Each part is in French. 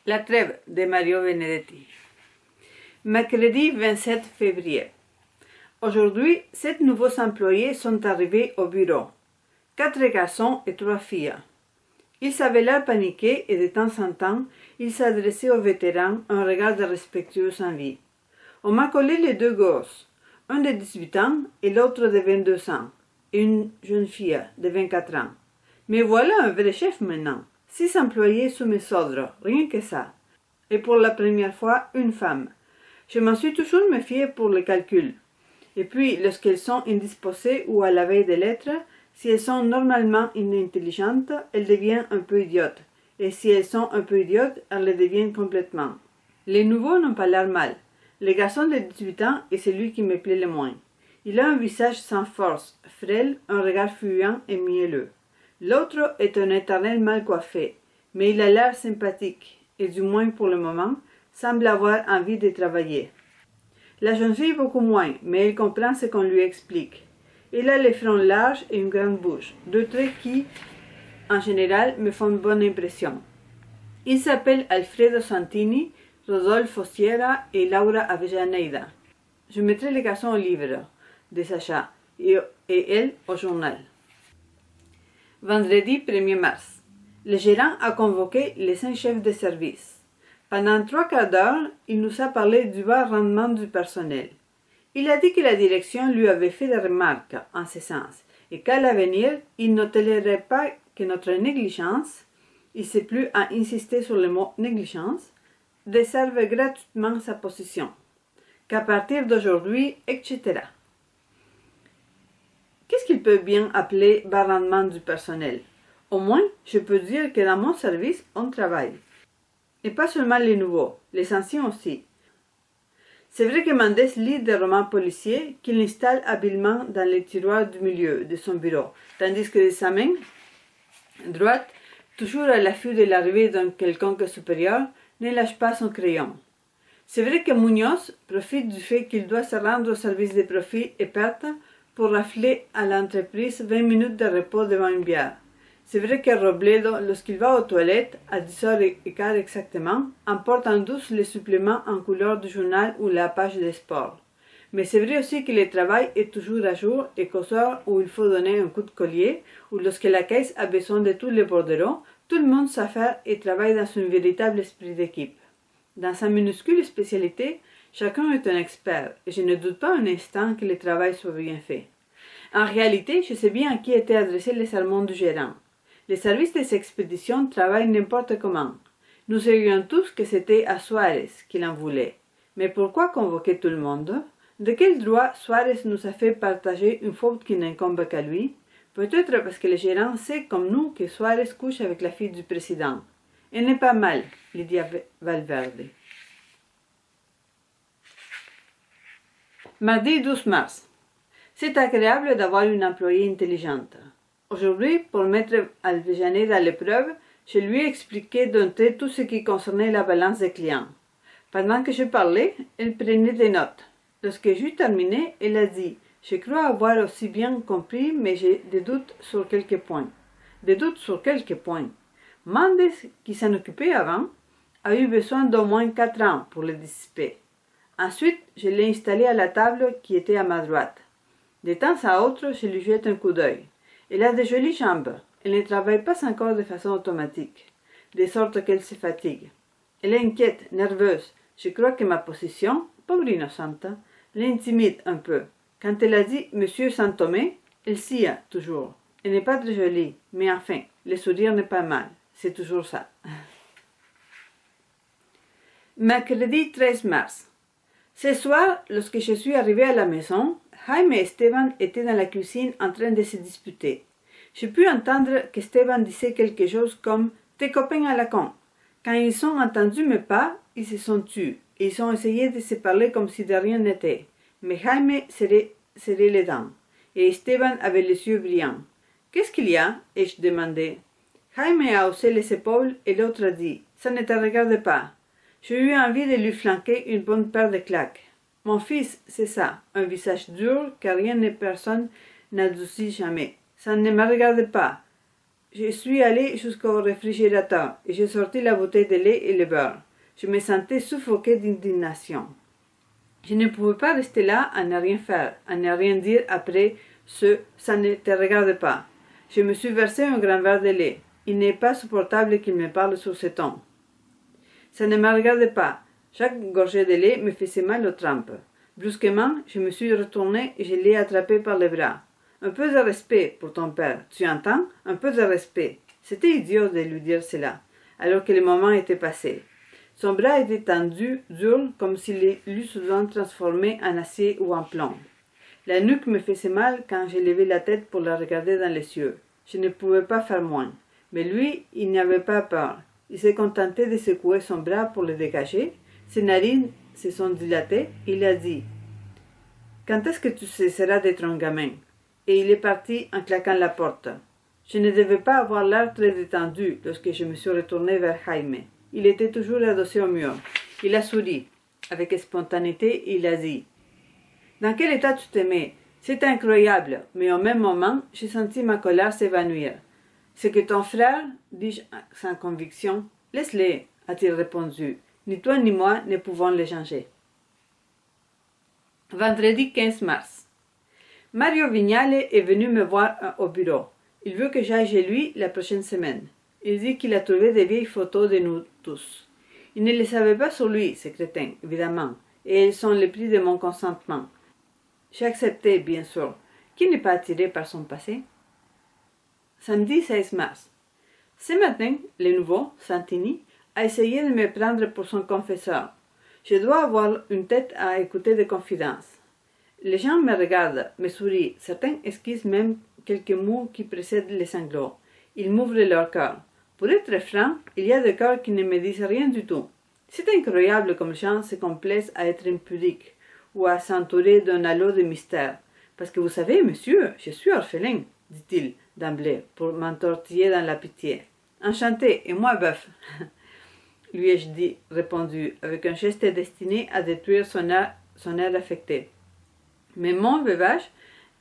La trêve de Mario Benedetti. Mercredi 27 février. Aujourd'hui, 7 nouveaux employés sont arrivés au bureau. 4 garçons et 3 filles. Ils avaient l'air paniqués et de temps en temps, ils s'adressaient aux vétérans un regard de respectueux envie. On m'a collé les 2 gosses, un de 18 ans et l'autre de 22 ans, et une jeune fille de 24 ans. Mais voilà un vrai chef maintenant. 6 employés sous mes ordres, rien que ça. Et pour la première fois, une femme. Je m'en suis toujours méfiée pour les calculs. Et puis, lorsqu'elles sont indisposées ou à la veille de l'être, si elles sont normalement inintelligentes, elles deviennent un peu idiotes. Et si elles sont un peu idiotes, elles le deviennent complètement. Les nouveaux n'ont pas l'air mal. Le garçon de 18 ans est celui qui me plaît le moins. Il a un visage sans force, frêle, un regard fuyant et mielleux. L'autre est un éternel mal coiffé, mais il a l'air sympathique, et du moins pour le moment, semble avoir envie de travailler. La jeune fille beaucoup moins, mais elle comprend ce qu'on lui explique. Elle a les fronts larges et une grande bouche, 2 traits qui, en général, me font bonne impression. Ils s'appellent Alfredo Santini, Rodolfo Sierra et Laura Avellaneda. Je mettrai les garçons au livre de Sacha et elle au journal. Vendredi 1er mars. Le gérant a convoqué les 5 chefs de service. Pendant 3 quarts d'heure, il nous a parlé du bas rendement du personnel. Il a dit que la direction lui avait fait des remarques en ce sens et qu'à l'avenir, il ne tolérerait pas que notre négligence, il ne sait plus à insister sur le mot négligence, desserve gratuitement sa position. Qu'à partir d'aujourd'hui, etc. Qu'est-ce qu'il peut bien appeler bas rendement du personnel? Au moins, je peux dire que dans mon service, on travaille. Et pas seulement les nouveaux, les anciens aussi. C'est vrai que Mendes lit des romans policiers qu'il installe habilement dans les tiroirs du milieu de son bureau, tandis que de sa main droite, toujours à l'affût de l'arrivée d'un quelconque supérieur, ne lâche pas son crayon. C'est vrai que Munoz profite du fait qu'il doit se rendre au service des profits et pertes pour rafler à l'entreprise 20 minutes de repos devant une bière. C'est vrai que Robledo, lorsqu'il va aux toilettes, à 10h15 exactement, emporte en douce les suppléments en couleur du journal ou la page des sports. Mais c'est vrai aussi que le travail est toujours à jour et qu'aux heures où il faut donner un coup de collier, ou lorsque la caisse a besoin de tous les bordereaux, tout le monde sait faire et travaille dans un véritable esprit d'équipe. Dans sa minuscule spécialité, chacun est un expert, et je ne doute pas un instant que le travail soit bien fait. En réalité, je sais bien à qui étaient adressés les sermons du gérant. Les services des expéditions travaillent n'importe comment. Nous savions tous que c'était à Suarez qu'il en voulait. Mais pourquoi convoquer tout le monde? De quel droit Suarez nous a fait partager une faute qui n'incombe qu'à lui? Peut-être parce que le gérant sait comme nous que Suarez couche avec la fille du président. Elle n'est pas mal, Lydia Valverde. Mardi 12 mars. C'est agréable d'avoir une employée intelligente. Aujourd'hui, pour mettre Avellaneda à l'épreuve, je lui ai expliqué d'un trait tout ce qui concernait la balance des clients. Pendant que je parlais, elle prenait des notes. Lorsque j'eus terminé, elle a dit « Je crois avoir aussi bien compris, mais j'ai des doutes sur quelques points. » Des doutes sur quelques points. Mendes, qui s'en occupait avant, a eu besoin d'au moins 4 ans pour les dissiper. Ensuite, je l'ai installée à la table qui était à ma droite. De temps à autre, je lui jette un coup d'œil. Elle a de jolies jambes. Elle ne travaille pas encore de façon automatique, de sorte qu'elle se fatigue. Elle est inquiète, nerveuse. Je crois que ma position, pauvre innocente, l'intimide un peu. Quand elle a dit « Monsieur Saint-Thomé », elle scie toujours. Elle n'est pas très jolie, mais enfin, le sourire n'est pas mal. C'est toujours ça. Mercredi 13 mars. Ce soir, lorsque je suis arrivée à la maison, Jaime et Esteban étaient dans la cuisine en train de se disputer. J'ai pu entendre qu'Esteban disait quelque chose comme « Tes copains à la con ». Quand ils ont entendu mes pas, ils se sont tus et ils ont essayé de se parler comme si de rien n'était. Mais Jaime serrait les dents et Esteban avait les yeux brillants. « Qu'est-ce qu'il y a ?» ai-je demandé. Jaime a haussé les épaules et l'autre a dit « Ça ne te regarde pas ». J'ai eu envie de lui flanquer une bonne paire de claques. Mon fils, c'est ça, un visage dur que rien ni personne n'adoucit jamais. Ça ne me regarde pas. Je suis allée jusqu'au réfrigérateur et j'ai sorti la bouteille de lait et le beurre. Je me sentais suffoquée d'indignation. Je ne pouvais pas rester là à ne rien faire, à ne rien dire après ce « ça ne te regarde pas ». Je me suis versé un grand verre de lait. Il n'est pas supportable qu'il me parle sur ce ton. Ça ne me regarde pas. Chaque gorgée de lait me faisait mal aux trempes. Brusquement, je me suis retournée et je l'ai attrapé par les bras. Un peu de respect pour ton père, tu entends? Un peu de respect. C'était idiot de lui dire cela, alors que le moment était passé. Son bras était tendu, dur, comme s'il l'eût soudain transformé en acier ou en plomb. La nuque me faisait mal quand je levais la tête pour la regarder dans les yeux. Je ne pouvais pas faire moins. Mais lui, il n'avait pas peur. Il s'est contenté de secouer son bras pour le dégager. Ses narines se sont dilatées. Il a dit « Quand est-ce que tu cesseras d'être un gamin ?» Et il est parti en claquant la porte. Je ne devais pas avoir l'air très détendu lorsque je me suis retournée vers Jaime. Il était toujours adossé au mur. Il a souri. Avec spontanéité, il a dit « Dans quel état tu te mets? C'est incroyable, mais au même moment, j'ai senti ma colère s'évanouir. C'est que ton frère, dis-je sans conviction, laisse-les, a-t-il répondu. Ni toi ni moi ne pouvons les changer. Vendredi 15 mars. Mario Vignale est venu me voir au bureau. Il veut que j'aille chez lui la prochaine semaine. Il dit qu'il a trouvé des vieilles photos de nous tous. Il ne les savait pas sur lui, ces crétins, évidemment, et elles sont le prix de mon consentement. J'ai accepté, bien sûr. Qui n'est pas attiré par son passé? Samedi 16 mars. Ce matin, le nouveau, Santini, a essayé de me prendre pour son confesseur. Je dois avoir une tête à écouter des confidences. Les gens me regardent, me sourient, certains esquissent même quelques mots qui précèdent les sanglots. Ils m'ouvrent leur cœur. Pour être franc, il y a des cœurs qui ne me disent rien du tout. C'est incroyable comme les gens se complaisent à être impudiques ou à s'entourer d'un halo de mystère. Parce que vous savez, monsieur, je suis orphelin, dit-il d'emblée, pour m'entortiller dans la pitié. Enchanté, et moi bœuf, lui ai-je répondu, avec un geste destiné à détruire son air affecté. Mais mon veuvage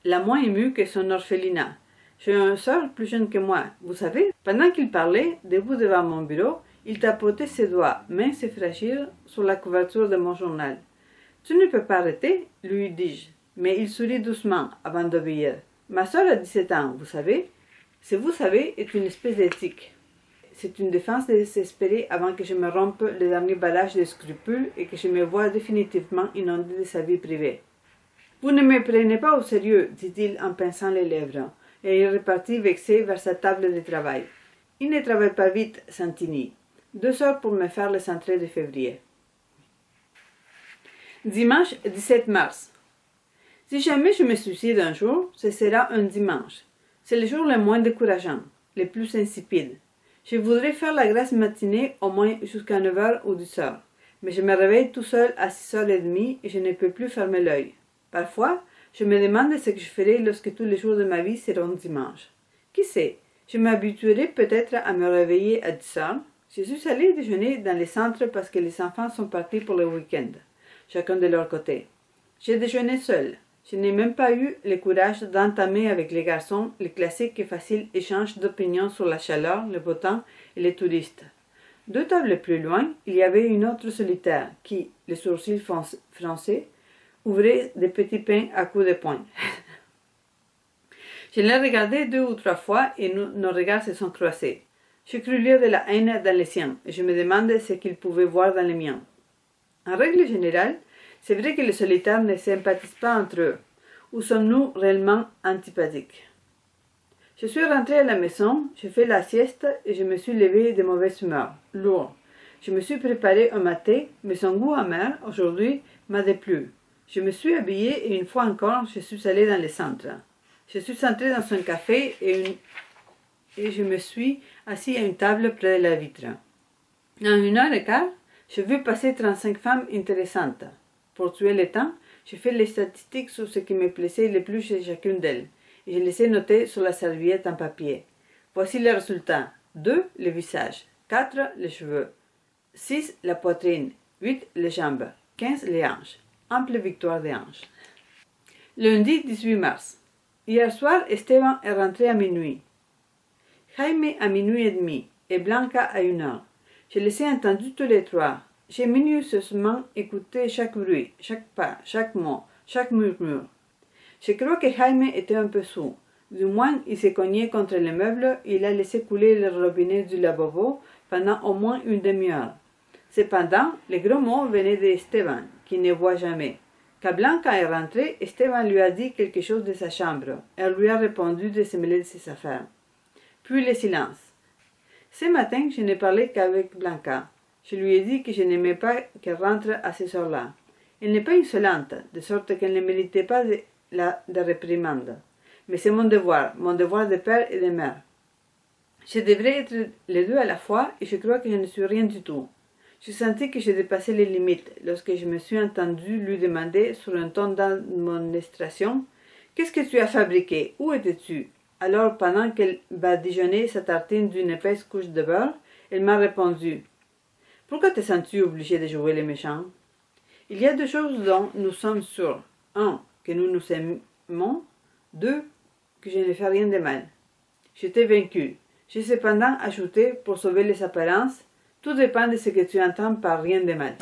l'a moins ému que son orphelinat. J'ai une sœur plus jeune que moi. Vous savez, pendant qu'il parlait, debout devant mon bureau, il tapotait ses doigts, minces et fragiles, sur la couverture de mon journal. « Tu ne peux pas arrêter, lui dis-je. » Mais il sourit doucement avant d'obéir. « Ma sœur a 17 ans, vous savez. Ce vous savez est une espèce d'éthique. C'est une défense désespérée avant que je me rompe le dernier balage de scrupules et que je me voie définitivement inondé de sa vie privée. « Vous ne me prenez pas au sérieux, dit-il en pinçant les lèvres, et il repartit vexé vers sa table de travail. Il ne travaille pas vite, Santini. 2 heures pour me faire les entrées de février. Dimanche 17 mars. Si jamais je me suicide un jour, ce sera un dimanche. C'est le jour le moins décourageant, le plus insipide. Je voudrais faire la grasse matinée au moins jusqu'à 9h ou 10h, mais je me réveille tout seul à 6h30 et je ne peux plus fermer l'œil. Parfois, je me demande ce que je ferai lorsque tous les jours de ma vie seront dimanche. Qui sait, je m'habituerai peut-être à me réveiller à 10h. Je suis allée déjeuner dans les centres parce que les enfants sont partis pour le week-end, chacun de leur côté. J'ai déjeuné seule. Je n'ai même pas eu le courage d'entamer avec les garçons les classiques et faciles échanges d'opinions sur la chaleur, le beau temps et les touristes. 2 tables plus loin, il y avait une autre solitaire qui, les sourcils froncés, ouvrait des petits pains à coups de poing. Je l'ai regardé 2 ou 3 fois et nos regards se sont croisés. J'ai cru lire de la haine dans les siens et je me demande ce qu'ils pouvaient voir dans les miens. En règle générale, c'est vrai que les solitaires ne sympathisent pas entre eux. Ou sommes-nous réellement antipathiques? Je suis rentrée à la maison, j'ai fait la sieste et je me suis levée de mauvaise humeur, lourd. Je me suis préparé un maté, mais son goût amer, aujourd'hui, m'a déplu. Je me suis habillée et une fois encore, je suis allée dans le centre. Je suis entrée dans un café et je me suis assise à une table près de la vitre. En 1h15, j'ai vu passer 35 femmes intéressantes. Pour tuer le temps, j'ai fait les statistiques sur ce qui me plaisait le plus chez chacune d'elles, et je les ai notées sur la serviette en papier. Voici les résultats. 2, le visage. 4, les cheveux. 6, la poitrine. 8, les jambes. 15, les hanches. Ample victoire des hanches. Lundi 18 mars. Hier soir, Esteban est rentré à minuit. Jaime à minuit et demi et Blanca à 1 heure. Je les ai entendus tous les trois. J'ai minutieusement écouté chaque bruit, chaque pas, chaque mot, chaque murmure. Je crois que Jaime était un peu sourd. Du moins, il s'est cogné contre les meubles et il a laissé couler le robinet du lavabo pendant au moins une demi-heure. Cependant, les gros mots venaient d'Esteban, qui ne voit jamais. Quand Blanca est rentrée, Esteban lui a dit quelque chose de sa chambre. Elle lui a répondu de se mêler de ses affaires. Puis le silence. Ce matin, je n'ai parlé qu'avec Blanca. Je lui ai dit que je n'aimais pas qu'elle rentre à ces heures-là. Elle n'est pas insolente, de sorte qu'elle ne méritait pas de réprimande. Mais c'est mon devoir de père et de mère. Je devrais être les deux à la fois et je crois que je ne suis rien du tout. Je sentis que j'ai dépassé les limites lorsque je me suis entendu lui demander sur un ton d'admonestration « Qu'est-ce que tu as fabriqué? Où étais-tu » Alors, pendant qu'elle badigeonnait sa tartine d'une épaisse couche de beurre, elle m'a répondu « Pourquoi te sens-tu obligé de jouer les méchants? Il y a deux choses dont nous sommes sûrs. 1. Que nous nous aimons. 2. Que je ne fais rien de mal. » J'étais vaincu. J'ai cependant ajouté, pour sauver les apparences, « Tout dépend de ce que tu entends par rien de mal. »